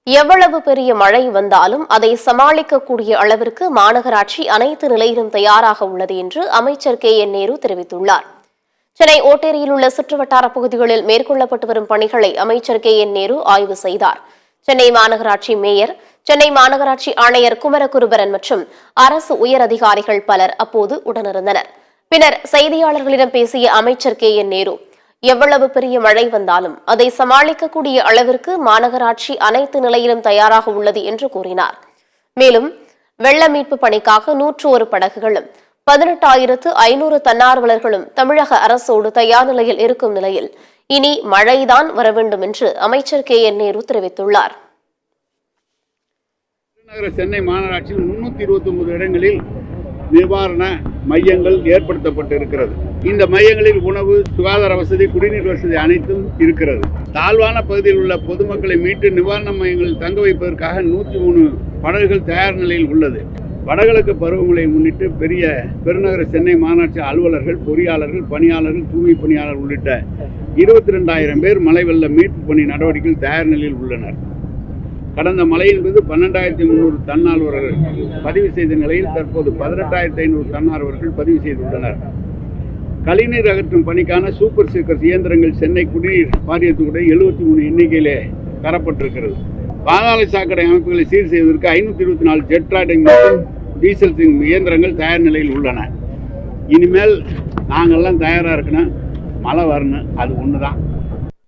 எவ்வளவு பெரிய மழை வந்தாலும் அதை சமாளிக்கக்கூடிய அளவிற்கு மாநகராட்சி அனைத்து நிலையிலும் தயாராக உள்ளது என்று அமைச்சர் KN நேரு தெரிவித்துள்ளார். சென்னை ஓட்டேரியில் உள்ள சுற்றுவட்டார பகுதிகளில் மேற்கொள்ளப்பட்டு வரும் பணிகளை அமைச்சர் KN நேரு ஆய்வு செய்தார். சென்னை மாநகராட்சி மேயர், சென்னை மாநகராட்சி ஆணையர் குமரகுருபரன் மற்றும் அரசு உயர் அதிகாரிகள் பலர் அப்போது உடனிருந்தனர். பின்னர் செய்தியாளர்களிடம் பேசிய அமைச்சர் KN நேரு, எவ்வளவு பெரிய மழை வந்தாலும் அதை சமாளிக்கக்கூடிய அளவிற்கு மாநகராட்சி அனைத்து நிலையிலும் தயாராக உள்ளது என்று கூறினார். மேலும் வெள்ள மீட்பு பணிக்காக 101 படகுகளும் 18,500 தன்னார்வலர்களும் தமிழக அரசோடு தயார் நிலையில் இருக்கும் நிலையில் இனி மழைதான் வர வேண்டும் என்று அமைச்சர் KN நேரு தெரிவித்துள்ளார். சென்னை மாநகராட்சியில் 329 இடங்களில் நிவாரண மையங்கள் ஏற்படுத்தப்பட்டிருக்கிறது. இந்த மையங்களில் உணவு, சுகாதார வசதி, குடிநீர் வசதி அனைத்தும் இருக்கிறது. தாழ்வான பகுதியில் உள்ள பொதுமக்களை மீட்டு நிவாரண மையங்களில் தங்க வைப்பதற்காக 103 படகுகள் தயார் நிலையில் உள்ளது. வடகிழக்கு பருவமழை முன்னிட்டு பெருநகர சென்னை மாநகராட்சி அலுவலர்கள், பொறியாளர்கள், பணியாளர்கள், தூய்மை பணியாளர் உள்ளிட்ட 22,000 பேர் மழை வெள்ள மீட்பு பணி நடவடிக்கையில் தயார் நிலையில் உள்ளனர். கடந்த மழை என்பது 12,300 தன்னார்வலர்கள் பதிவு செய்த நிலையில் தற்போது 18,500 தன்னார்வலர்கள் பதிவு செய்துள்ளனர். கழிநீர் அகற்றும் பணிக்கான சூப்பர் சீக்கர்ஸ் இயந்திரங்கள் சென்னை குடிநீர் வாரியத்துடைய 73 எண்ணிக்கையிலே தரப்பட்டிருக்கிறது. பாதாள சாக்கடை அமைப்புகளை சீர் செய்வதற்கு 524 ஜெட் ராட்டிங் மற்றும் டீசல் இயந்திரங்கள் தயார் நிலையில் உள்ளன. இனிமேல் நாங்கள்லாம் தயாராக இருக்கணும், மழை வரணும், அது ஒன்று தான்.